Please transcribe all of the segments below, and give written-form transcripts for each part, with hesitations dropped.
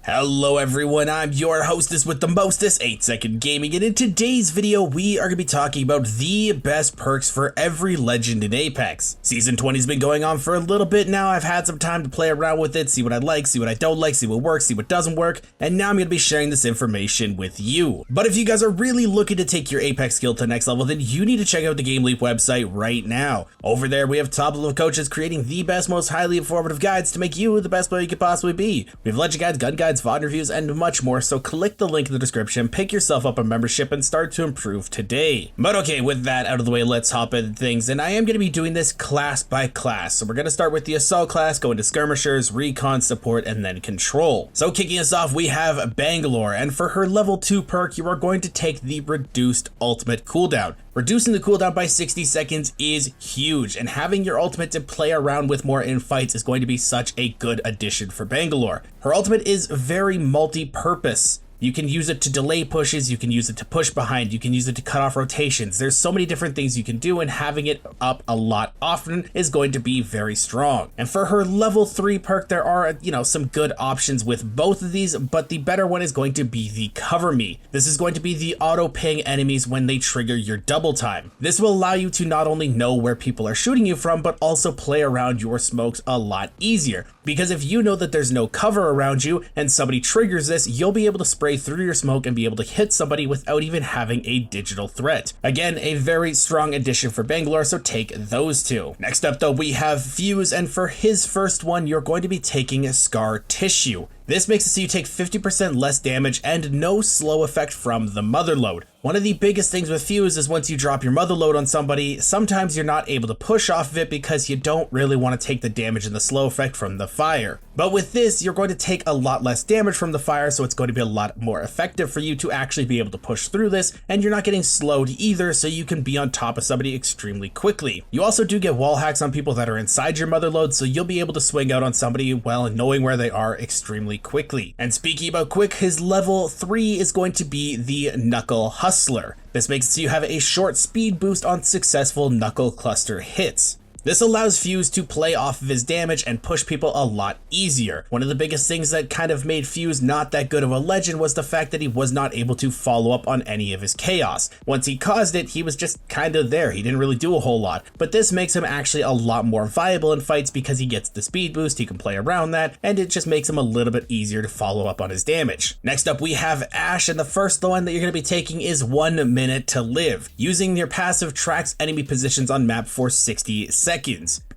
Hello everyone, I'm your hostess with the mostest, 8-Second Gaming, and in today's video we are going to be talking about the best perks for every legend in Apex. Season 20 has been going on for a little bit now. I've had some time to play around with it, see what I like, see what I don't like, see what works, see what doesn't work, and now I'm going to be sharing this information with you. But if you guys are really looking to take your Apex skill to the next level, then you need to check out the GameLeap website right now. Over there we have top level coaches creating the best, most highly informative guides to make you the best player you could possibly be. We have legend guides, gun guides, VOD reviews, and much more, so click the link in the description, pick yourself up a membership, and start to improve today. But okay, with that out of the way, let's hop into things, and I am going to be doing this class by class. So we're going to start with the Assault class, go into Skirmishers, Recon, Support, and then Control. So kicking us off, we have Bangalore, and for her level 2 perk, you are going to take the Reduced Ultimate Cooldown. Reducing the cooldown by 60 seconds is huge, and having your ultimate to play around with more in fights is going to be such a good addition for Bangalore. Her ultimate is very multi-purpose. You can use it to delay pushes, you can use it to push behind, you can use it to cut off rotations. There's so many different things you can do, and having it up a lot often is going to be very strong. And for her level 3 perk, there are, some good options with both of these, but the better one is going to be the Cover Me. This is going to be the auto ping enemies when they trigger your double time. This will allow you to not only know where people are shooting you from, but also play around your smokes a lot easier. Because if you know that there's no cover around you and somebody triggers this, you'll be able to spray through your smoke and be able to hit somebody without even having a digital threat. Again, a very strong addition for Bangalore, so take those two. Next up though, we have Fuse, and for his first one, you're going to be taking Scar Tissue. This makes it so you take 50% less damage and no slow effect from the mother load. One of the biggest things with Fuse is once you drop your mother load on somebody, sometimes you're not able to push off of it because you don't really want to take the damage and the slow effect from the fire. But with this, you're going to take a lot less damage from the fire, so it's going to be a lot more effective for you to actually be able to push through this, and you're not getting slowed either, so you can be on top of somebody extremely quickly. You also do get wall hacks on people that are inside your mother load, so you'll be able to swing out on somebody while knowing where they are extremely quickly. And speaking about quick, his level 3 is going to be the Knuckle Hustler. This makes it so you have a short speed boost on successful knuckle cluster hits. This allows Fuse to play off of his damage and push people a lot easier. One of the biggest things that kind of made Fuse not that good of a legend was the fact that he was not able to follow up on any of his chaos. Once he caused it, he was just kind of there. He didn't really do a whole lot. But this makes him actually a lot more viable in fights because he gets the speed boost, he can play around that, and it just makes him a little bit easier to follow up on his damage. Next up, we have Ash, and the first one that you're going to be taking is 1 minute to live. Using your passive tracks enemy positions on map for 60 seconds.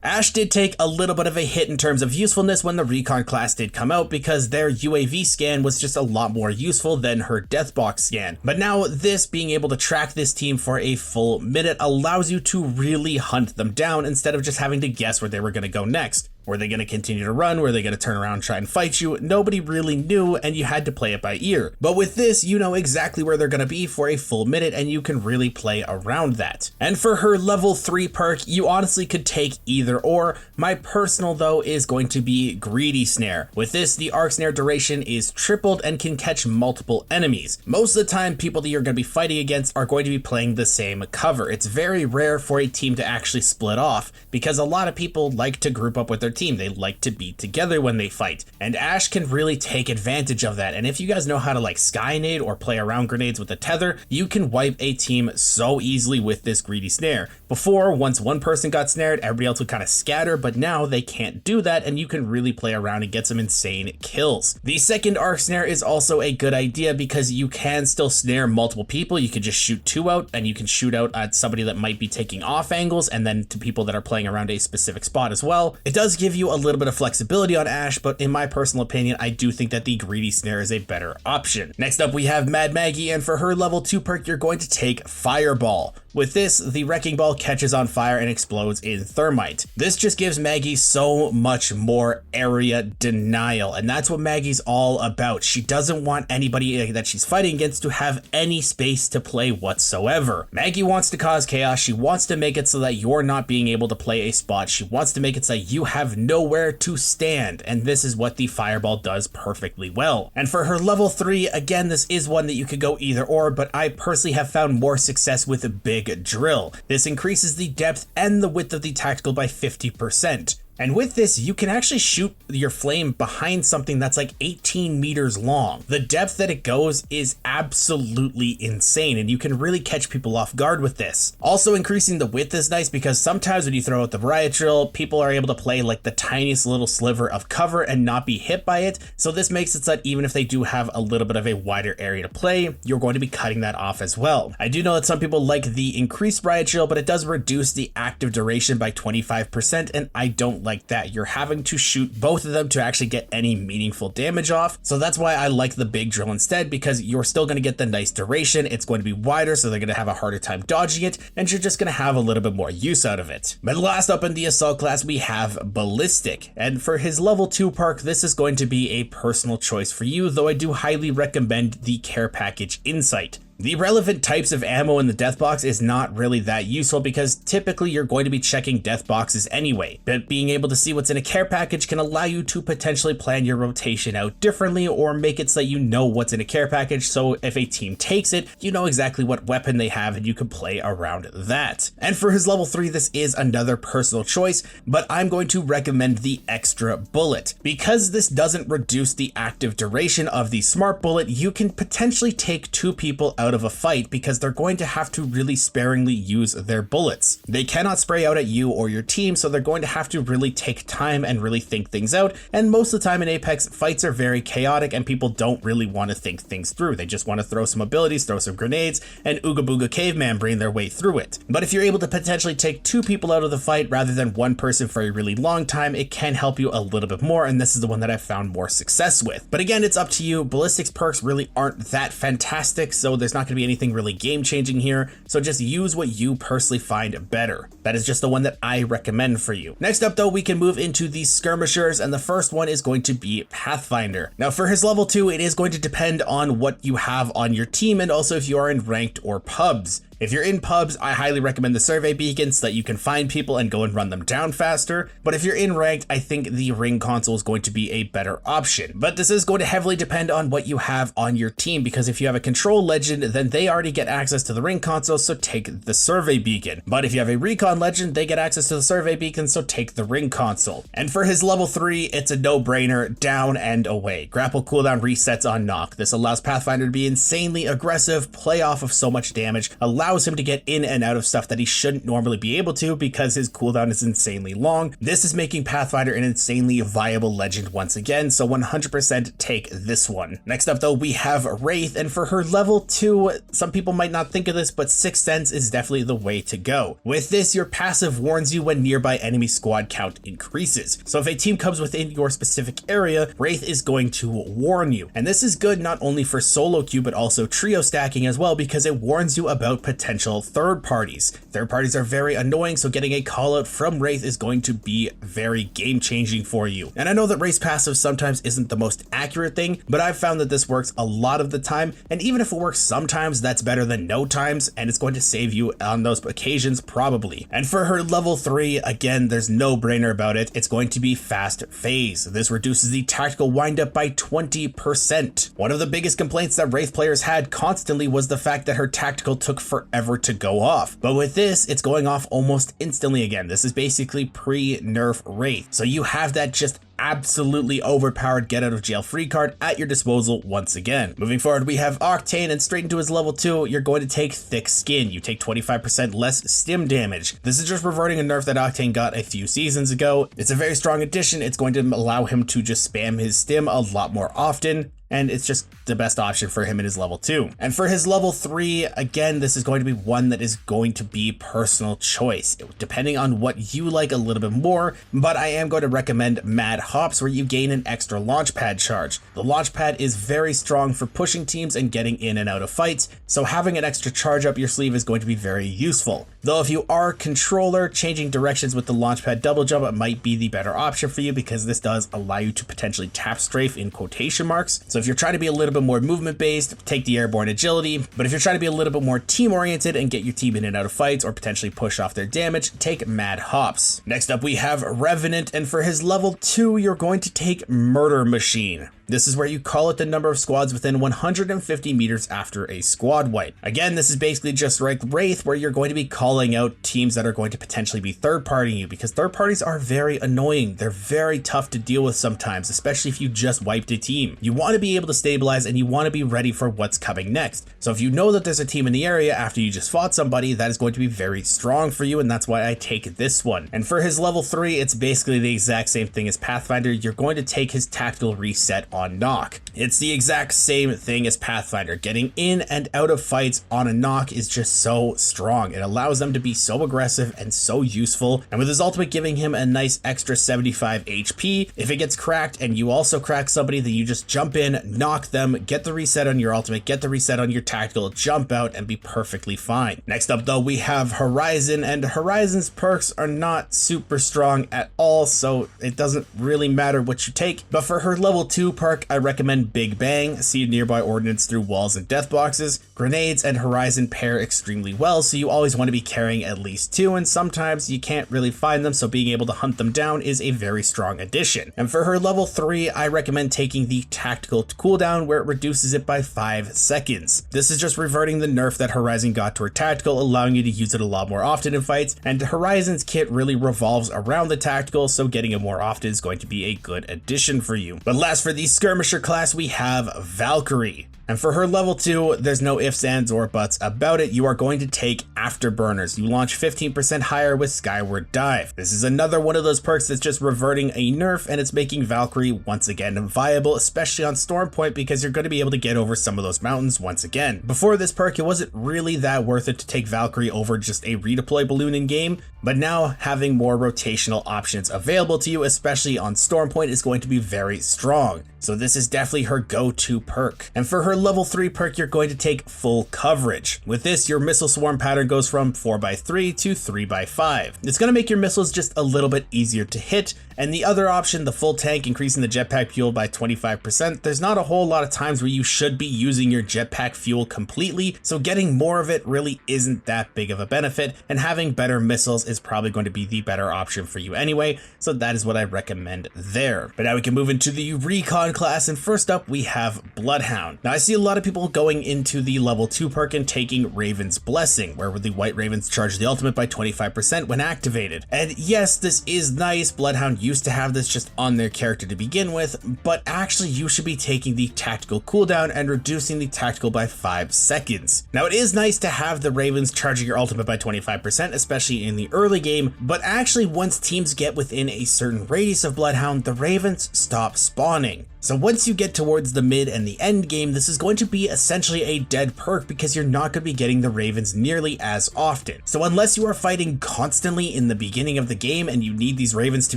Ash did take a little bit of a hit in terms of usefulness when the Recon class did come out because their UAV scan was just a lot more useful than her Deathbox scan. But now this being able to track this team for a full minute allows you to really hunt them down instead of just having to guess where they were going to go next. Were they going to continue to run? Were they going to turn around and try and fight you? Nobody really knew, and you had to play it by ear. But with this, you know exactly where they're going to be for a full minute, and you can really play around that. And for her level 3 perk, you honestly could take either or. My personal, though, is going to be Greedy Snare. With this, the arc snare duration is tripled and can catch multiple enemies. Most of the time, people that you're going to be fighting against are going to be playing the same cover. It's very rare for a team to actually split off, because a lot of people like to group up with their team. They like to be together when they fight, and Ash can really take advantage of that. And if you guys know how to like skynade or play around grenades with a tether, you can wipe a team so easily with this Greedy Snare. Before, once one person got snared, everybody else would kind of scatter, but now they can't do that, and you can really play around and get some insane kills. The second arc snare is also a good idea because you can still snare multiple people. You could just shoot 2 out, and you can shoot out at somebody that might be taking off angles, and then to people that are playing around a specific spot as well. It does give you a little bit of flexibility on Ash, but in my personal opinion, I do think that the Greedy Snare is a better option. Next up, we have Mad Maggie, and for her level 2 perk, you're going to take Fireball. With this, the Wrecking Ball catches on fire and explodes in Thermite. This just gives Maggie so much more area denial, and that's what Maggie's all about. She doesn't want anybody that she's fighting against to have any space to play whatsoever. Maggie wants to cause chaos. She wants to make it so that you're not being able to play a spot. She wants to make it so that you have nowhere to stand, and this is what the Fireball does perfectly well. And for her level 3, again, this is one that you could go either or, but I personally have found more success with a Big Drill. This increases the depth and the width of the tactical by 50%. And with this, you can actually shoot your flame behind something that's like 18 meters long. The depth that it goes is absolutely insane, and you can really catch people off guard with this. Also, increasing the width is nice because sometimes when you throw out the riot drill, people are able to play like the tiniest little sliver of cover and not be hit by it. So this makes it so that even if they do have a little bit of a wider area to play, you're going to be cutting that off as well. I do know that some people like the increased riot drill, but it does reduce the active duration by 25%, and I don't like that. You're having to shoot both of them to actually get any meaningful damage off. So that's why I like the big drill instead, because you're still going to get the nice duration. It's going to be wider, so they're going to have a harder time dodging it, and you're just going to have a little bit more use out of it. But last up in the assault class, we have Ballistic, and for his level 2 perk, this is going to be a personal choice for you, though I do highly recommend the care package Insight. The relevant types of ammo in the death box is not really that useful because typically you're going to be checking death boxes anyway, but being able to see what's in a care package can allow you to potentially plan your rotation out differently or make it so that you know what's in a care package, so if a team takes it, you know exactly what weapon they have and you can play around that. And for his level 3, this is another personal choice, but I'm going to recommend the extra bullet. Because this doesn't reduce the active duration of the smart bullet, you can potentially take 2 people out of a fight because they're going to have to really sparingly use their bullets. They cannot spray out at you or your team, so they're going to have to really take time and really think things out. And most of the time in Apex, fights are very chaotic and people don't really want to think things through. They just want to throw some abilities, throw some grenades, and Ooga Booga Caveman bring their way through it. But if you're able to potentially take 2 people out of the fight rather than 1 person for a really long time, it can help you a little bit more, and this is the one that I've found more success with. But again, it's up to you. Ballistics perks really aren't that fantastic, so there's not going to be anything really game-changing here, so just use what you personally find better. That is just the one that I recommend for you. Next up though, we can move into the Skirmishers, and the first one is going to be Pathfinder. Now for his level 2, it is going to depend on what you have on your team and also if you are in ranked or pubs. If you're in pubs, I highly recommend the survey beacon so that you can find people and go and run them down faster. But if you're in ranked, I think the ring console is going to be a better option. But this is going to heavily depend on what you have on your team, because if you have a control legend, then they already get access to the ring console, so take the survey beacon. But if you have a recon legend, they get access to the survey beacon, so take the ring console. And for his level 3, it's a no-brainer, down and away. Grapple cooldown resets on knock. This allows Pathfinder to be insanely aggressive, play off of so much damage, allows him to get in and out of stuff that he shouldn't normally be able to because his cooldown is insanely long. This is making Pathfinder an insanely viable legend once again, so 100% take this one. Next up though, we have Wraith, and for her level 2, some people might not think of this, but Sixth Sense is definitely the way to go. With this, your passive warns you when nearby enemy squad count increases. So if a team comes within your specific area, Wraith is going to warn you. And this is good not only for solo queue, but also trio stacking as well, because it warns you about potential third parties. Third parties are very annoying, so getting a call out from Wraith is going to be very game changing for you. And I know that Wraith's passive sometimes isn't the most accurate thing, but I've found that this works a lot of the time, and even if it works sometimes, that's better than no times, and it's going to save you on those occasions probably. And for her level 3, again, there's no brainer about it. It's going to be Fast Phase. This reduces the tactical windup by 20%. One of the biggest complaints that Wraith players had constantly was the fact that her tactical took forever to go off. But with this, it's going off almost instantly again. This is basically pre-nerf Wraith. So you have that just absolutely overpowered get out of jail free card at your disposal once again. Moving forward, we have Octane, and straight into his level 2, you're going to take Thick Skin. You take 25% less stim damage. This is just reverting a nerf that Octane got a few seasons ago. It's a very strong addition. It's going to allow him to just spam his stim a lot more often, and it's just the best option for him in his level 2. And for his level 3, again, this is going to be one that is going to be personal choice, depending on what you like a little bit more, but I am going to recommend Mad Hops, where you gain an extra launch pad charge. The launch pad is very strong for pushing teams and getting in and out of fights, so having an extra charge up your sleeve is going to be very useful. Though if you are controller, changing directions with the launch pad double jump, it might be the better option for you, because this does allow you to potentially tap strafe in quotation marks. So if you're trying to be a little bit more movement based, take the airborne agility. But if you're trying to be a little bit more team oriented and get your team in and out of fights or potentially push off their damage, take Mad Hops. Next up, we have Revenant, and for his level 2, you're going to take Murder Machine. This is where you call it the number of squads within 150 meters after a squad wipe. Again, this is basically just like Wraith, where you're going to be calling out teams that are going to potentially be third-partying you, because third parties are very annoying. They're very tough to deal with sometimes, especially if you just wiped a team. You want to be able to stabilize and you want to be ready for what's coming next. So if you know that there's a team in the area after you just fought somebody, that is going to be very strong for you, and that's why I take this one. And for his level 3, it's basically the exact same thing as Pathfinder. You're going to take his tactical reset on knock. It's the exact same thing as Pathfinder. Getting in and out of fights on a knock is just so strong. It allows them to be so aggressive and so useful, and with his ultimate giving him a nice extra 75 HP, if it gets cracked and you also crack somebody, then you just jump in, knock them, get the reset on your ultimate, get the reset on your tactical, jump out, and be perfectly fine. Next up though, we have Horizon, and Horizon's perks are not super strong at all, so it doesn't really matter what you take. But for her level 2 perk, I recommend Big Bang. See nearby ordnance through walls and death boxes. Grenades and Horizon pair extremely well, so you always want to be carrying at least 2, and sometimes you can't really find them, so being able to hunt them down is a very strong addition. And for her level 3, I recommend taking the tactical cooldown, where it reduces it by 5 seconds. This is just reverting the nerf that Horizon got to her tactical, allowing you to use it a lot more often in fights, and Horizon's kit really revolves around the tactical, so getting it more often is going to be a good addition for you. But last, for the Skirmisher class, we have Valkyrie. And for her level 2, there's no ifs, ands, or buts about it. You are going to take Afterburners. You launch 15% higher with Skyward Dive. This is another one of those perks that's just reverting a nerf, and it's making Valkyrie once again viable, especially on Storm Point, because you're going to be able to get over some of those mountains once again. Before this perk, it wasn't really that worth it to take Valkyrie over just a redeploy balloon in game, but now having more rotational options available to you, especially on Storm Point, is going to be very strong. So this is definitely her go-to perk. And for her level 3 perk, you're going to take Full Coverage. With this, your missile swarm pattern goes from 4x3 to 3x5. It's going to make your missiles just a little bit easier to hit. And the other option, the full tank, increasing the jetpack fuel by 25%, there's not a whole lot of times where you should be using your jetpack fuel completely, so getting more of it really isn't that big of a benefit, and having better missiles is probably going to be the better option for you anyway, so that is what I recommend there. But now we can move into the Recon class, and first up we have Bloodhound. Now I see a lot of people going into the level 2 perk and taking Raven's Blessing, where the White Ravens charge the ultimate by 25% when activated. And yes, this is nice. Bloodhound used to have this just on their character to begin with, but actually you should be taking the tactical cooldown and reducing the tactical by 5 seconds. Now it is nice to have the Ravens charging your ultimate by 25%, especially in the early game, but actually once teams get within a certain radius of Bloodhound, the Ravens stop spawning. So once you get towards the mid and the end game, this is going to be essentially a dead perk because you're not going to be getting the Ravens nearly as often. So unless you are fighting constantly in the beginning of the game and you need these Ravens to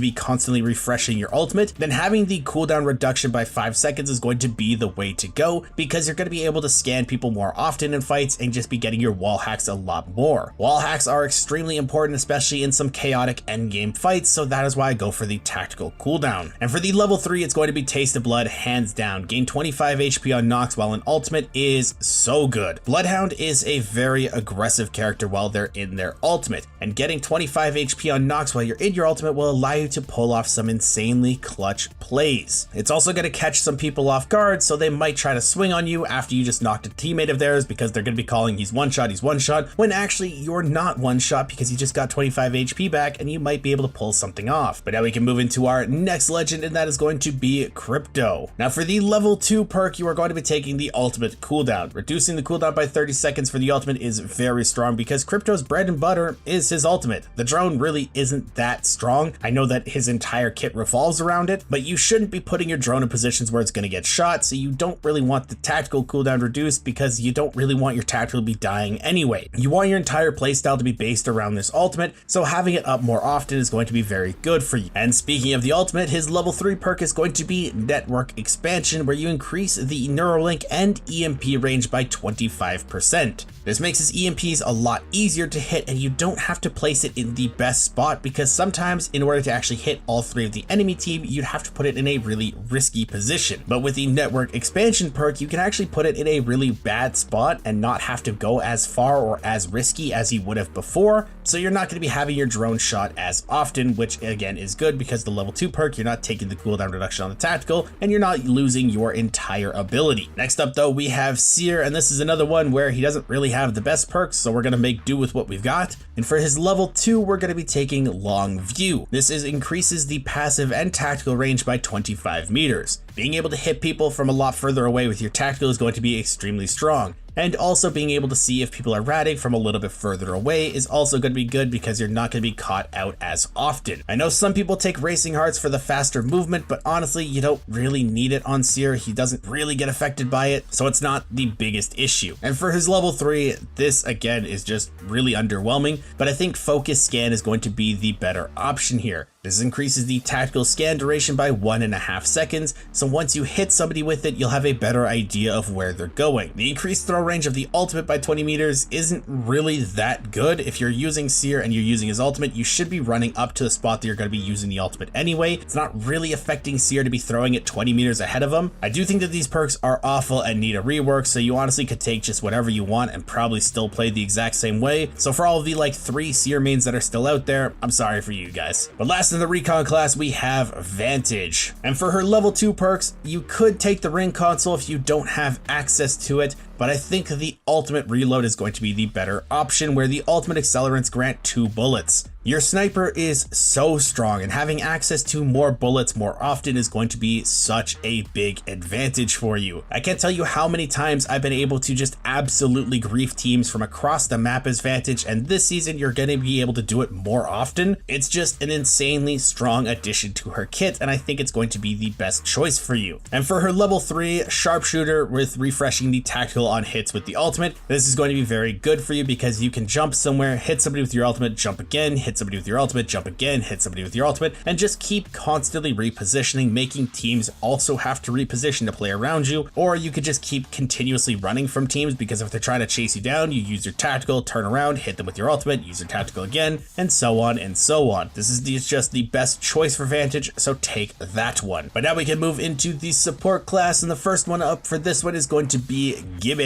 be constantly refreshing your ultimate, then having the cooldown reduction by 5 seconds is going to be the way to go, because you're going to be able to scan people more often in fights and just be getting your wall hacks a lot more. Wall hacks are extremely important, especially in some chaotic endgame fights, so that is why I go for the tactical cooldown. And for the level 3, it's going to be Taste of Blood, hands down. Gain 25 HP on knocks while an ultimate is so good. Bloodhound is a very aggressive character while they're in their ultimate, and getting 25 HP on knocks while you're in your ultimate will allow you to pull off some insanely clutch plays. It's also going to catch some people off guard, so they might try to swing on you after you just knocked a teammate of theirs, because they're going to be calling he's one shot, when actually you're not one shot because you just got 25 HP back and you might be able to pull something off. But now we can move into our next legend, and that is going to be Crypto. Now for the level 2 perk, you are going to be taking the ultimate cooldown. Reducing the cooldown by 30 seconds for the ultimate is very strong because Crypto's bread and butter is his ultimate. The drone really isn't that strong. I know that his entire kit revolves around it, but you shouldn't be putting your drone in positions where it's going to get shot, so you don't really want the tactical cooldown reduced because you don't really want your tactical to be dying anyway. You want your entire playstyle to be based around this ultimate, so having it up more often is going to be very good for you. And speaking of the ultimate, his level 3 perk is going to be Network Expansion, where you increase the Neuralink and EMP range by 25%. This makes his EMPs a lot easier to hit, and you don't have to place it in the best spot, because sometimes in order to actually hit all 3 of the enemy team, you'd have to put it in a really risky position. But with the network expansion perk, you can actually put it in a really bad spot and not have to go as far or as risky as you would have before. So you're not going to be having your drone shot as often, which again is good because the level 2 perk, you're not taking the cooldown reduction on the tactical and you're not losing your entire ability. Next up though, we have Seer, and this is another one where he doesn't really have the best perks, so we're going to make do with what we've got. And for his level 2, we're going to be taking Long View. This increases the passive and tactical range by 25 meters. Being able to hit people from a lot further away with your tactical is going to be extremely strong. And also being able to see if people are ratting from a little bit further away is also going to be good because you're not going to be caught out as often. I know some people take Racing Hearts for the faster movement, but honestly, you don't really need it on Seer. He doesn't really get affected by it, so it's not the biggest issue. And for his level 3, this again is just really underwhelming, but I think Focus Scan is going to be the better option here. This increases the tactical scan duration by 1.5 seconds, so once you hit somebody with it, you'll have a better idea of where they're going. The increased throw range of the ultimate by 20 meters isn't really that good. If you're using Seer and you're using his ultimate, you should be running up to the spot that you're going to be using the ultimate anyway. It's not really affecting Seer to be throwing it 20 meters ahead of him. I do think that these perks are awful and need a rework, so you honestly could take just whatever you want and probably still play the exact same way. So for all of the like 3 Seer mains that are still out there, I'm sorry for you guys. But last in the Recon class, we have Vantage. And for her level 2 perks, you could take the ring console if you don't have access to it, but I think the ultimate reload is going to be the better option, where the ultimate accelerants grant 2 bullets. Your sniper is so strong, and having access to more bullets more often is going to be such a big advantage for you. I can't tell you how many times I've been able to just absolutely grief teams from across the map as Vantage, and this season you're going to be able to do it more often. It's just an insanely strong addition to her kit, and I think it's going to be the best choice for you. And for her level 3 sharpshooter with refreshing the tactical on hits with the ultimate, this is going to be very good for you because you can jump somewhere, hit somebody with your ultimate, jump again, hit somebody with your ultimate, jump again, hit somebody with your ultimate, and just keep constantly repositioning, making teams also have to reposition to play around you. Or you could just keep continuously running from teams, because if they're trying to chase you down, you use your tactical, turn around, hit them with your ultimate, use your tactical again, and so on and so on. This is just the best choice for Vantage, so take that one. But now we can move into the support class, and the first one up for this one is going to be Gibby.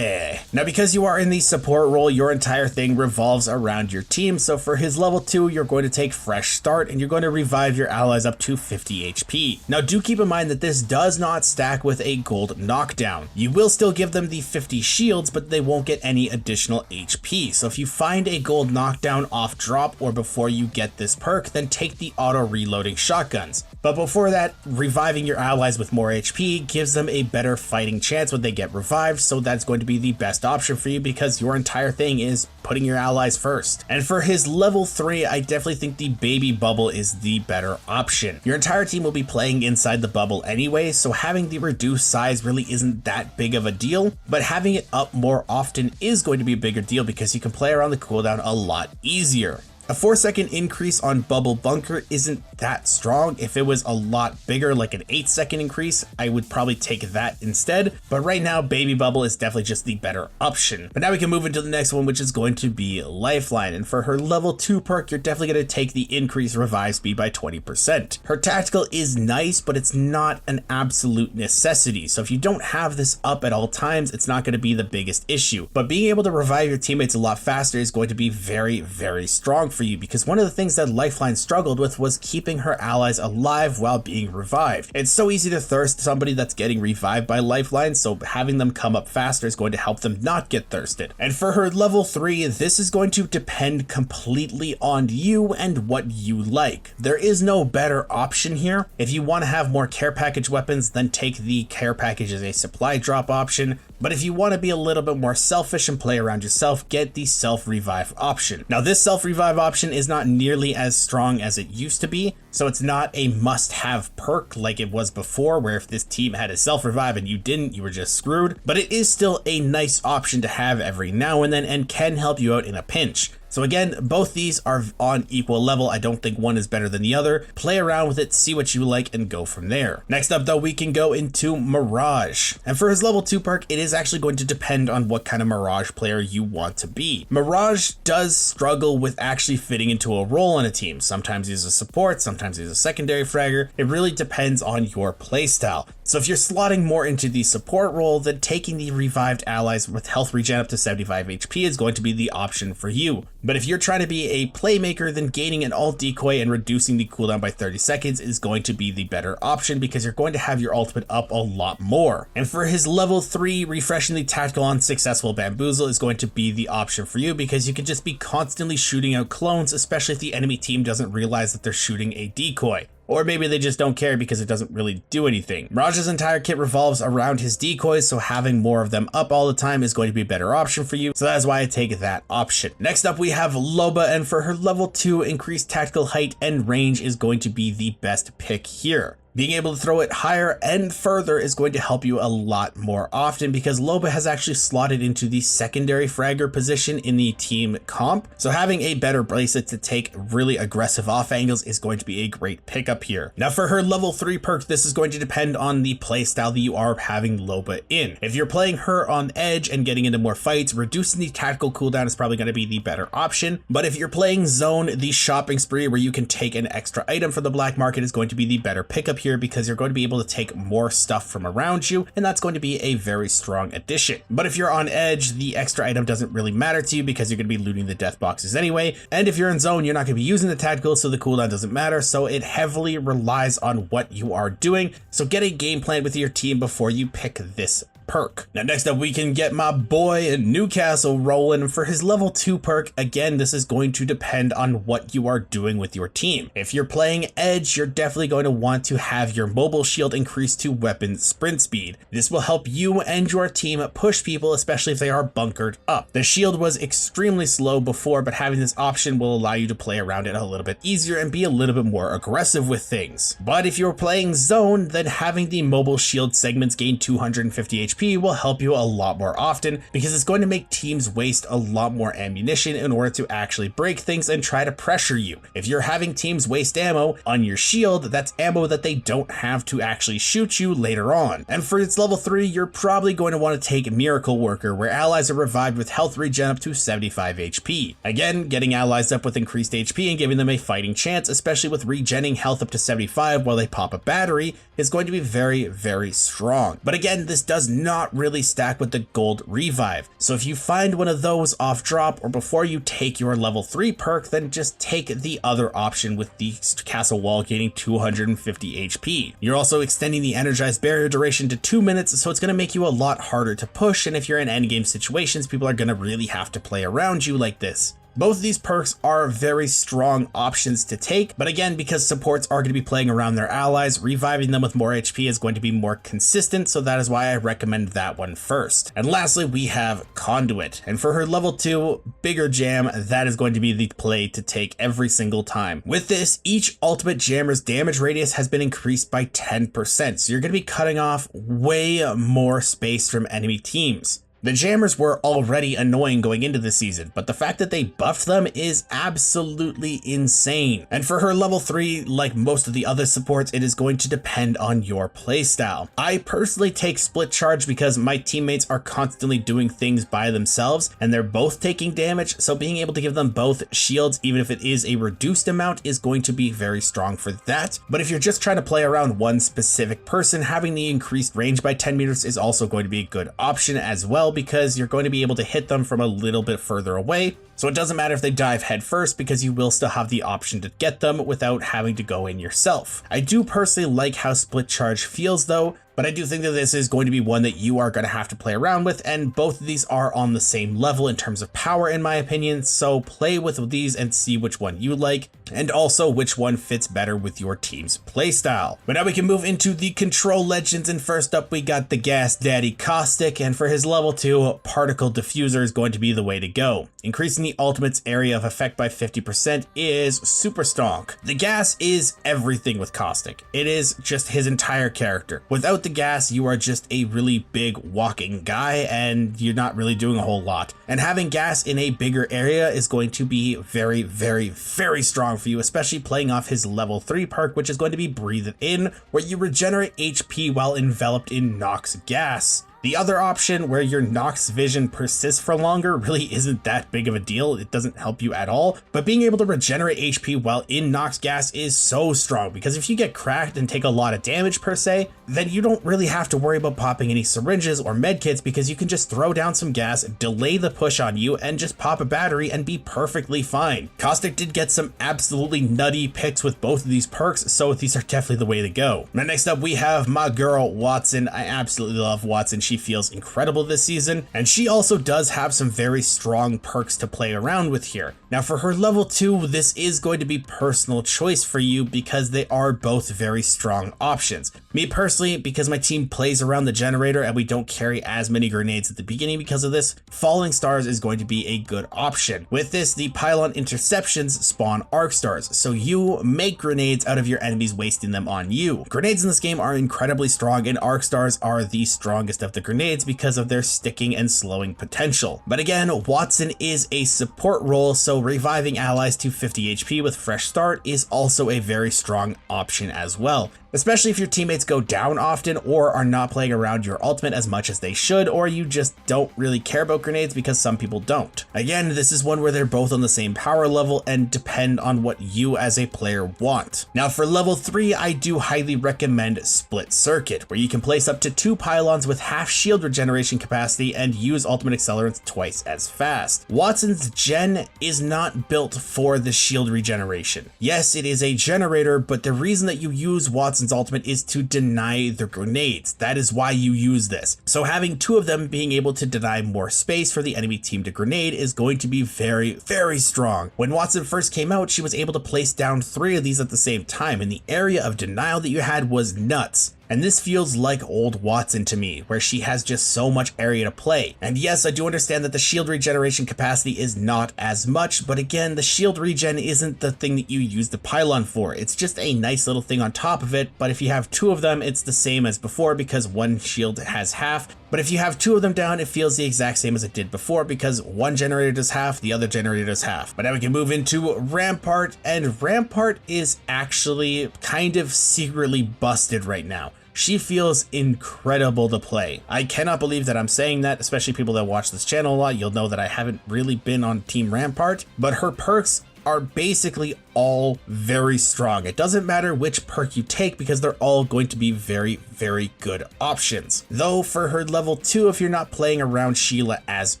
Now because you are in the support role, your entire thing revolves around your team, so for his level 2, you're going to take Fresh Start, and you're going to revive your allies up to 50 HP. Now do keep in mind that this does not stack with a gold knockdown. You will still give them the 50 shields, but they won't get any additional HP. So if you find a gold knockdown off drop or before you get this perk, then take the auto reloading shotguns. But before that, reviving your allies with more HP gives them a better fighting chance when they get revived, so that's going to be the best option for you because your entire thing is putting your allies first. And for his level 3, I definitely think the baby bubble is the better option. Your entire team will be playing inside the bubble anyway, so having the reduced size really isn't that big of a deal, but having it up more often is going to be a bigger deal because you can play around the cooldown a lot easier. A 4-second increase on Bubble Bunker isn't that strong. If it was a lot bigger, like an 8-second increase, I would probably take that instead. But right now, Baby Bubble is definitely just the better option. But now we can move into the next one, which is going to be Lifeline. And for her level 2 perk, you're definitely going to take the increased revive speed by 20%. Her tactical is nice, but it's not an absolute necessity. So if you don't have this up at all times, it's not going to be the biggest issue. But being able to revive your teammates a lot faster is going to be very, very strong for you, because one of the things that Lifeline struggled with was keeping her allies alive while being revived. It's so easy to thirst somebody that's getting revived by Lifeline, so having them come up faster is going to help them not get thirsted. And for her level 3, this is going to depend completely on you and what you like. There is no better option here. If you want to have more care package weapons, then take the care package as a supply drop option. But if you want to be a little bit more selfish and play around yourself, get the self-revive option. Now this self-revive option is not nearly as strong as it used to be, so it's not a must-have perk like it was before, where if this team had a self-revive and you didn't, you were just screwed. But it is still a nice option to have every now and then and can help you out in a pinch. So again, both these are on equal level. I don't think one is better than the other. Play around with it, see what you like, and go from there. Next up though, we can go into Mirage. And for his level 2 perk, it is actually going to depend on what kind of Mirage player you want to be. Mirage does struggle with actually fitting into a role on a team. Sometimes he's a support, sometimes sometimes he's a secondary fragger. It really depends on your playstyle. So if you're slotting more into the support role, then taking the revived allies with health regen up to 75 HP is going to be the option for you. But if you're trying to be a playmaker, then gaining an ult decoy and reducing the cooldown by 30 seconds is going to be the better option, because you're going to have your ultimate up a lot more. And for his level 3, refreshing the tactical on successful bamboozle is going to be the option for you, because you can just be constantly shooting out clones, especially if the enemy team doesn't realize that they're shooting a decoy. Or maybe they just don't care because it doesn't really do anything. Miraj's entire kit revolves around his decoys, so having more of them up all the time is going to be a better option for you. So that's why I take that option. Next up, we have Loba, and for her level 2, increased tactical height and range is going to be the best pick here. Being able to throw it higher and further is going to help you a lot more often, because Loba has actually slotted into the secondary fragger position in the team comp. So having a better bracelet to take really aggressive off angles is going to be a great pickup here. Now for her level 3 perk, this is going to depend on the playstyle that you are having Loba in. If you're playing her on edge and getting into more fights, reducing the tactical cooldown is probably going to be the better option. But if you're playing zone, the shopping spree where you can take an extra item from the black market is going to be the better pickup here, because you're going to be able to take more stuff from around you, and that's going to be a very strong addition. But if you're on edge, the extra item doesn't really matter to you, because you're going to be looting the death boxes anyway. And if you're in zone, you're not going to be using the tactical, so the cooldown doesn't matter. So it heavily relies on what you are doing. So get a game plan with your team before you pick this perk. Now next up, we can get my boy Newcastle rolling. For his level 2 perk, again, this is going to depend on what you are doing with your team. If you're playing edge, you're definitely going to want to have your mobile shield increased to weapon sprint speed. This will help you and your team push people, especially if they are bunkered up. The shield was extremely slow before, but having this option will allow you to play around it a little bit easier and be a little bit more aggressive with things. But if you're playing zone, then having the mobile shield segments gain 250 HP will help you a lot more often, because it's going to make teams waste a lot more ammunition in order to actually break things and try to pressure you. If you're having teams waste ammo on your shield, that's ammo that they don't have to actually shoot you later on. And for its level 3, you're probably going to want to take Miracle Worker, where allies are revived with health regen up to 75 HP. Again, getting allies up with increased HP and giving them a fighting chance, especially with regenning health up to 75 while they pop a battery, is going to be very, very strong. But again, this does not really stack with the gold revive. So if you find one of those off drop or before you take your level 3 perk, then just take the other option with the castle wall gaining 250 HP. You're also extending the energized barrier duration to 2 minutes, so it's going to make you a lot harder to push, and if you're in endgame situations, people are going to really have to play around you like this. Both of these perks are very strong options to take, but again, because supports are going to be playing around their allies, reviving them with more HP is going to be more consistent, so that is why I recommend that one first. And lastly, we have Conduit, and for her level 2 bigger jam, that is going to be the play to take every single time. With this, each ultimate jammer's damage radius has been increased by 10%, so you're going to be cutting off way more space from enemy teams. The jammers were already annoying going into the season, but the fact that they buffed them is absolutely insane. And for her level 3, like most of the other supports, it is going to depend on your playstyle. I personally take split charge because my teammates are constantly doing things by themselves and they're both taking damage, so being able to give them both shields, even if it is a reduced amount, is going to be very strong for that. But if you're just trying to play around one specific person, having the increased range by 10 meters is also going to be a good option as well, because you're going to be able to hit them from a little bit further away. So it doesn't matter if they dive head first, because you will still have the option to get them without having to go in yourself. I do personally like how split charge feels though, but I do think that this is going to be one that you are going to have to play around with, and both of these are on the same level in terms of power in my opinion, so play with these and see which one you like, and also which one fits better with your team's playstyle. But now we can move into the control legends, and first up we got the Gas Daddy Caustic, and for his level 2, Particle Diffuser is going to be the way to go. Increasing the ultimate's area of effect by 50% is super stonk. The gas is everything with Caustic. It is just his entire character. Without the gas, you are just a really big walking guy and you're not really doing a whole lot. And having gas in a bigger area is going to be very, very, very strong for you, especially playing off his level 3 perk, which is going to be Breathe It In, where you regenerate HP while enveloped in Nox gas. The other option, where your Nox vision persists for longer, really isn't that big of a deal. It doesn't help you at all, but being able to regenerate HP while in Nox gas is so strong, because if you get cracked and take a lot of damage per se, then you don't really have to worry about popping any syringes or medkits, because you can just throw down some gas, delay the push on you, and just pop a battery and be perfectly fine. Caustic did get some absolutely nutty picks with both of these perks, so these are definitely the way to go. Now next up we have my girl Watson. I absolutely love Watson. She feels incredible this season, and she also does have some very strong perks to play around with here. Now for her level 2, this is going to be personal choice for you, because they are both very strong options. Me personally, because my team plays around the generator and we don't carry as many grenades at the beginning because of this, Falling Stars is going to be a good option. With this, the pylon interceptions spawn arc stars, so you make grenades out of your enemies wasting them on you. Grenades in this game are incredibly strong, and arc stars are the strongest of the grenades because of their sticking and slowing potential. But again, Watson is a support role, so reviving allies to 50 HP with fresh start is also a very strong option as well, especially if your teammates go down often or are not playing around your ultimate as much as they should, or you just don't really care about grenades, because some people don't. Again, this is one where they're both on the same power level and depend on what you as a player want. Now for level 3, I do highly recommend Split Circuit, where you can place up to 2 pylons with half shield regeneration capacity and use ultimate accelerants twice as fast. Watson's gen is not built for the shield regeneration. Yes, it is a generator, but the reason that you use Watson's ultimate is to deny the grenades. That is why you use this. So having 2 of them being able to deny more space for the enemy team to grenade is going to be very, very strong. When Watson first came out, she was able to place down 3 of these at the same time, and the area of denial that you had was nuts. And this feels like old Watson to me, where she has just so much area to play. And yes, I do understand that the shield regeneration capacity is not as much, but again, the shield regen isn't the thing that you use the pylon for. It's just a nice little thing on top of it, but if you have 2 of them, it's the same as before, because one shield has half. But if you have 2 of them down, it feels the exact same as it did before, because one generator does half, the other generator does half. But now we can move into Rampart, and Rampart is actually kind of secretly busted right now. She feels incredible to play. I cannot believe that I'm saying that, especially people that watch this channel a lot. You'll know that I haven't really been on Team Rampart, but her perks are basically all very strong. It doesn't matter which perk you take, because they're all going to be very, very good options. Though for her level 2, if you're not playing around Sheila as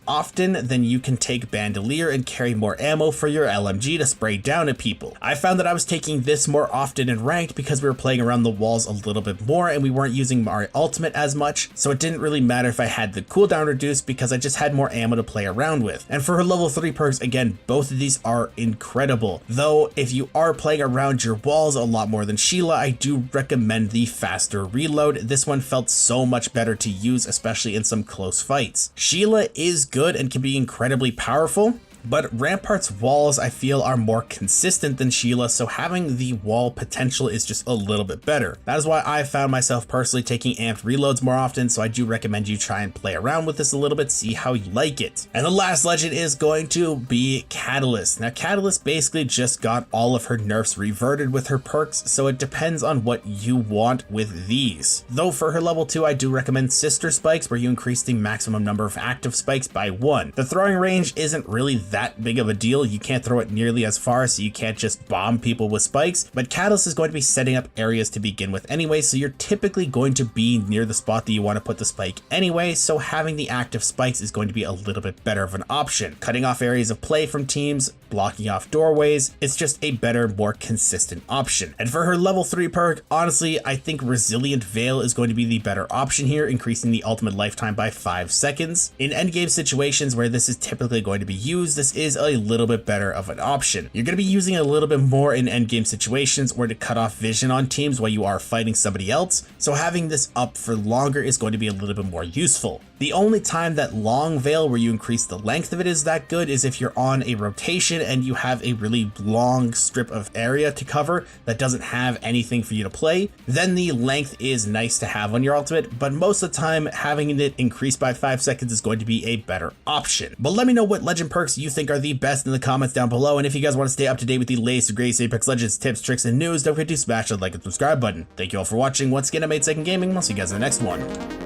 often, then you can take Bandolier and carry more ammo for your LMG to spray down at people. I found that I was taking this more often in ranked because we were playing around the walls a little bit more and we weren't using my ultimate as much, so it didn't really matter if I had the cooldown reduced, because I just had more ammo to play around with. And for her level 3 perks, again, both of these are incredible. Though if you are playing around your walls a lot more than Sheila, I do recommend the faster reload. This one felt so much better to use, especially in some close fights. Sheila is good and can be incredibly powerful, but Rampart's walls I feel are more consistent than Sheila, so having the wall potential is just a little bit better. That is why I found myself personally taking amped reloads more often, so I do recommend you try and play around with this a little bit, see how you like it. And the last legend is going to be Catalyst. Now Catalyst basically just got all of her nerfs reverted with her perks, so it depends on what you want with these. Though for her level 2, I do recommend Sister Spikes, where you increase the maximum number of active spikes by 1. The throwing range isn't really that big of a deal. You can't throw it nearly as far, so you can't just bomb people with spikes, but Catalyst is going to be setting up areas to begin with anyway, so you're typically going to be near the spot that you want to put the spike anyway, so having the active spikes is going to be a little bit better of an option. Cutting off areas of play from teams, blocking off doorways, it's just a better, more consistent option. And for her level 3 perk, honestly, I think Resilient Veil is going to be the better option here, increasing the ultimate lifetime by 5 seconds. In endgame situations where this is typically going to be used, this is a little bit better of an option. You're going to be using it a little bit more in endgame situations or to cut off vision on teams while you are fighting somebody else, so having this up for longer is going to be a little bit more useful. The only time that long veil, where you increase the length of it, is that good is if you're on a rotation and you have a really long strip of area to cover that doesn't have anything for you to play, then the length is nice to have on your ultimate, but most of the time having it increased by 5 seconds is going to be a better option. But let me know what legend perks you think are the best in the comments down below, and if you guys want to stay up to date with the latest and greatest Apex Legends tips, tricks, and news, don't forget to smash that like and subscribe button. Thank you all for watching. Once again, I'm 8 Second Gaming. I'll see you guys in the next one.